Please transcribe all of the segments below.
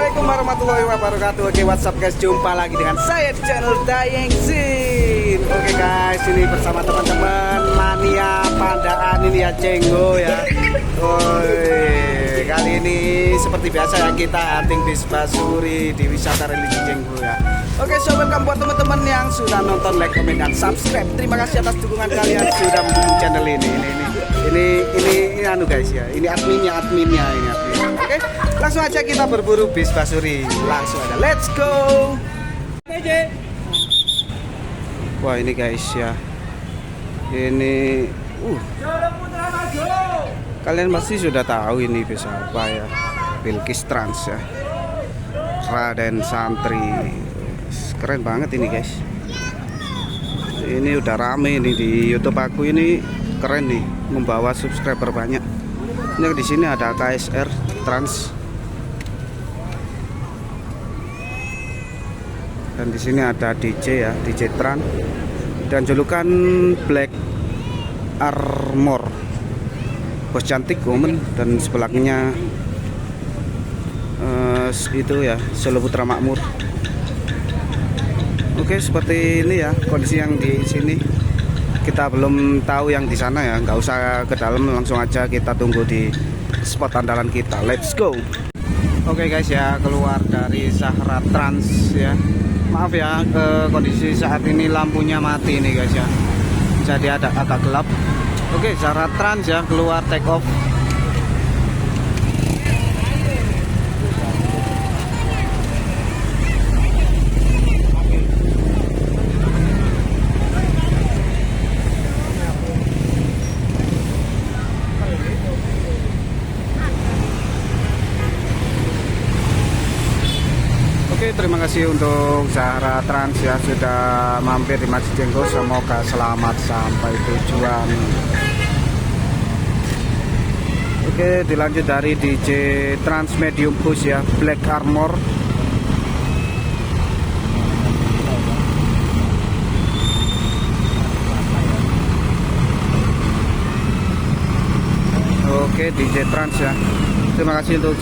Assalamualaikum warahmatullahi wabarakatuh. Oke, what's up guys, jumpa lagi dengan saya di channel Dayeng Sim. Oke guys, ini bersama teman-teman mania pandaan ini ya, Cenggo ya. Kali ini seperti biasa ya, kita hunting bis Basuri di wisata religi Cenggo ya. Oke, so welcome buat teman-teman yang sudah nonton, like, komen, dan subscribe. Terima kasih atas dukungan kalian sudah mendukung channel ini anu guys ya. Ini adminnya ini admin. Oke, langsung aja kita berburu bis Basuri. Langsung aja, let's go. Wah, ini guys ya. Ini kalian pasti sudah tahu ini bis apa ya. Bilkis Trans ya. Raden Santri. Keren banget ini guys. Ini udah rame ini di YouTube aku, ini keren nih, membawa subscriber banyak. Ini di sini ada KSR Trans. Dan di sini ada DJ ya, DJ Trans. Dan julukan Black Armor. Bos cantik woman, dan sebelahnya itu ya, Solo Putra Makmur. Oke, seperti ini ya kondisi yang di sini. Kita belum tahu yang di sana ya, nggak usah ke dalam, langsung aja kita tunggu di spot andalan kita. Let's go. Oke guys ya, keluar dari Sahara Trans ya. Maaf ya, kondisi saat ini lampunya mati nih guys ya, jadi agak gelap. Oke, Sahara Trans ya, keluar take off. Oke, terima kasih untuk Sahara Trans ya, sudah mampir di Masjid Cenggo. Semoga selamat sampai tujuan. Oke, dilanjut dari DJ Trans Medium Push ya, Black Armor. Oke, DJ Trans ya. Terima kasih untuk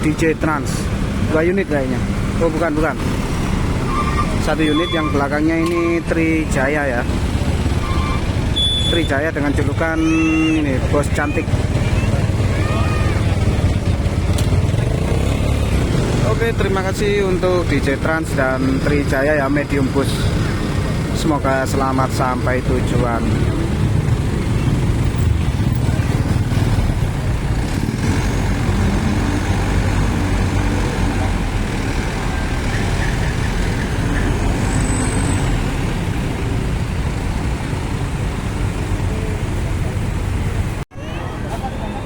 DJ Trans. 2 unit kayaknya. Oh, bukan. 1 unit, yang belakangnya ini Trijaya ya. Trijaya dengan julukan ini Bos Cantik. Oke, terima kasih untuk DJ Trans dan Trijaya ya, Medium Bus. Semoga selamat sampai tujuan.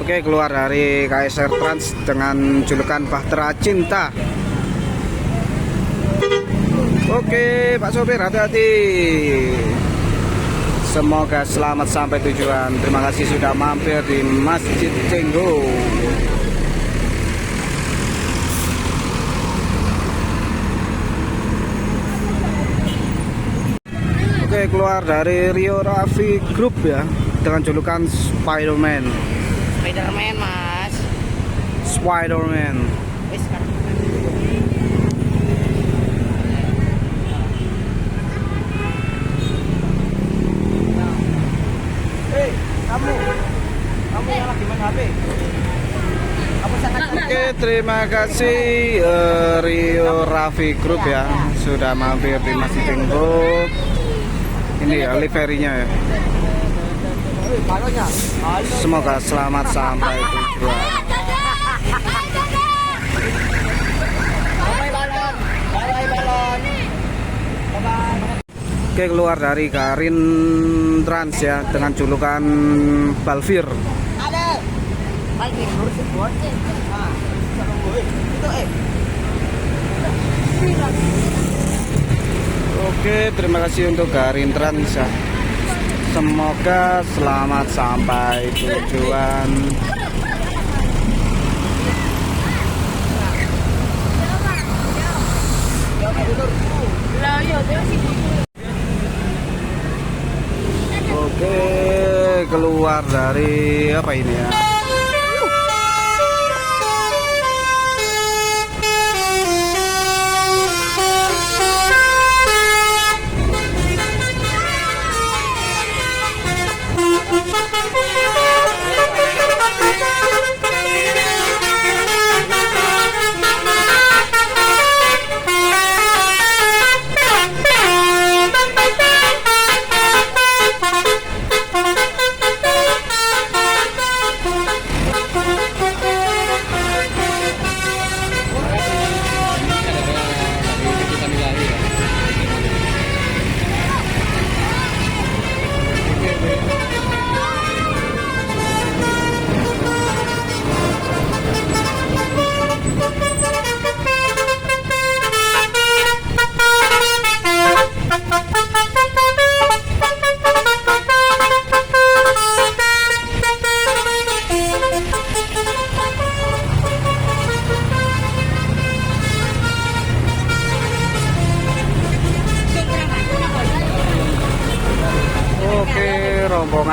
Oke, keluar dari KSR Trans dengan julukan Bahtera Cinta. Oke, Pak sopir, hati-hati. Semoga selamat sampai tujuan. Terima kasih sudah mampir di Masjid Cenggo. Oke, keluar dari Rio Raffi Group ya, dengan julukan Spiderman. Spiderman mas. Spiderman. Hei, kamu yang lagi main HP. Oke, terima kasih Rio Raffi Group ya, sudah mampir di Masjid Cenggo. Ini ya liverynya ya. Semoga selamat sampai tujuan. Oke, keluar dari Karin Trans ya, dengan julukan Balvir. Oke, terima kasih untuk Karin Trans ya. Semoga selamat sampai tujuan. Oke, keluar dari apa ini ya?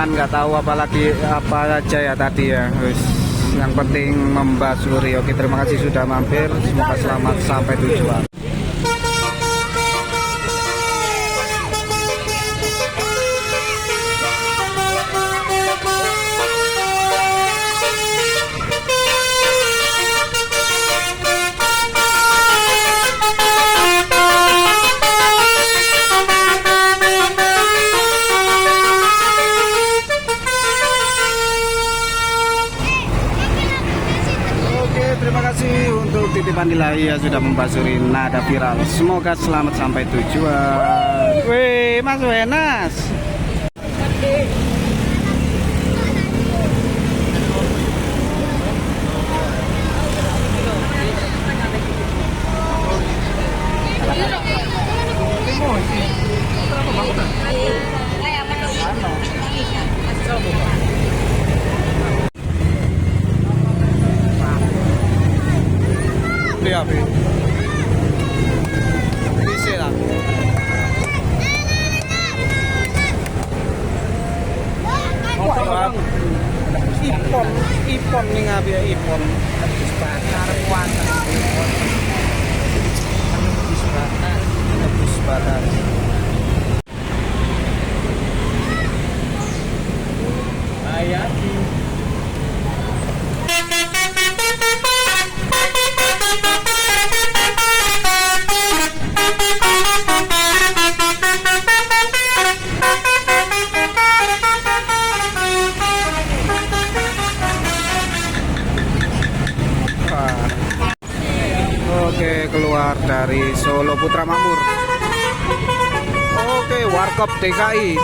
cuman nggak tahu apalagi apa aja ya tadi ya. Wis, yang penting membasuri. Oke, terima kasih sudah mampir, semoga selamat sampai tujuan. Terima kasih untuk titipan ilahi yang sudah membasuri nada viral. Semoga selamat sampai tujuan. Wih, Mas Wenas. Lihat, bisa lah. Ipon nih ngabi ya ipon. Tebus bakar kuatan. Tebus bakar. Ayah. Oke, keluar dari Solo Putra Makmur. Oke, Warkop DKI.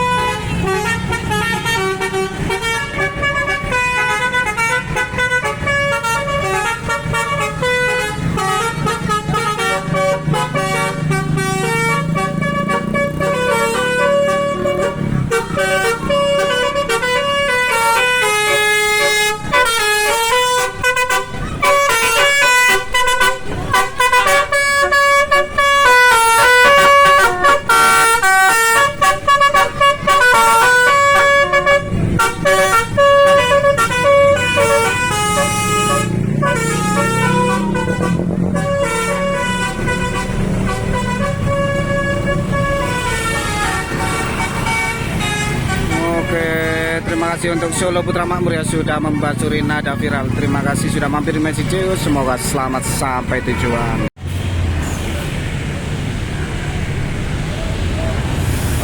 Terima kasih untuk Solo Putra Makmur ya sudah membasuri nada viral. Terima kasih sudah mampir di Messi Zeus. Semoga selamat sampai tujuan.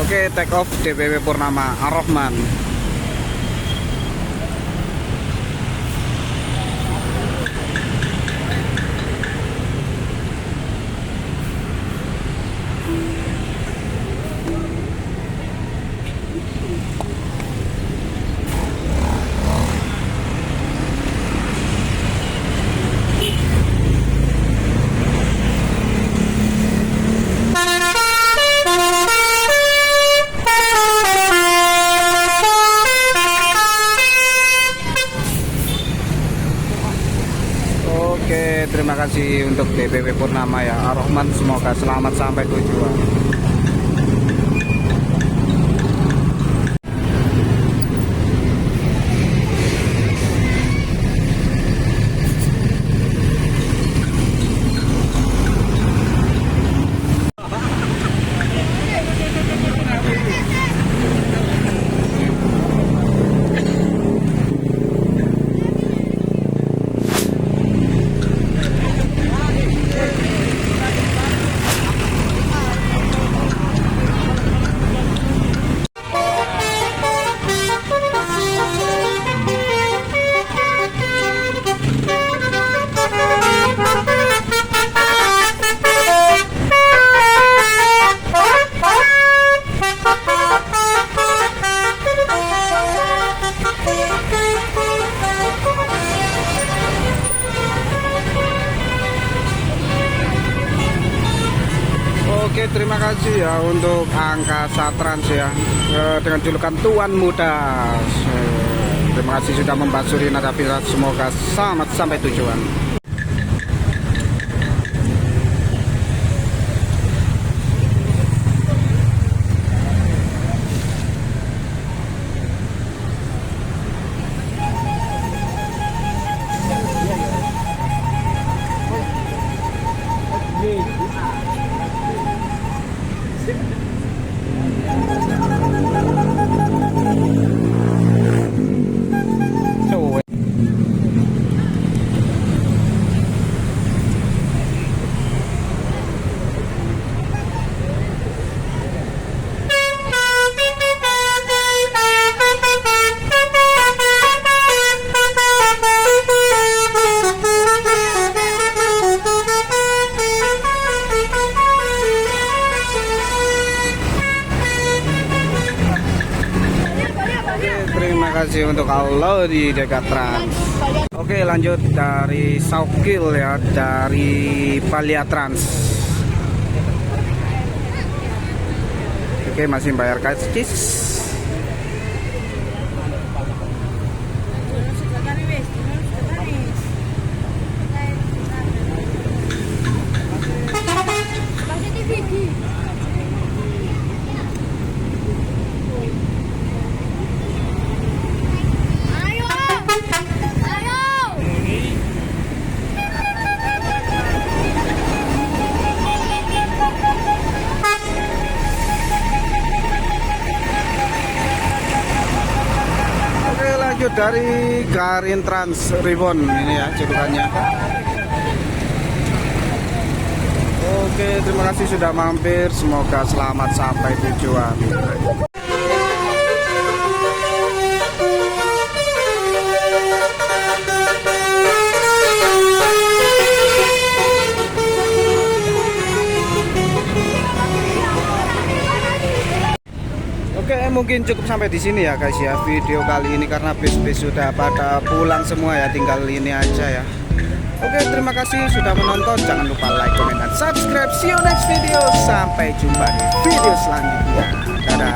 Oke, take off DPW Purnama Ar-Rahman. Oke, terima kasih untuk DPW Purnama ya Ar-Rahman, semoga selamat sampai tujuan. Oke, terima kasih ya untuk Angkasa Trans ya dengan julukan Tuan Muda. Terima kasih sudah membasuri nada viral. Semoga selamat sampai tujuan. kasih untuk Allah di dekat Trans. Oke, lanjut dari Saukil ya, dari Palia Trans. Oke, masih bayar karcis. Lanjut dari Garin Trans Ribbon ini ya cedukannya. Oke, terima kasih sudah mampir, semoga selamat sampai tujuan. Oke, mungkin cukup sampai di sini ya guys ya video kali ini, karena bis-bis sudah pada pulang semua ya, tinggal ini aja ya. Oke, terima kasih sudah menonton, jangan lupa like, comment, dan subscribe. See you next video, sampai jumpa di video selanjutnya. Dadah.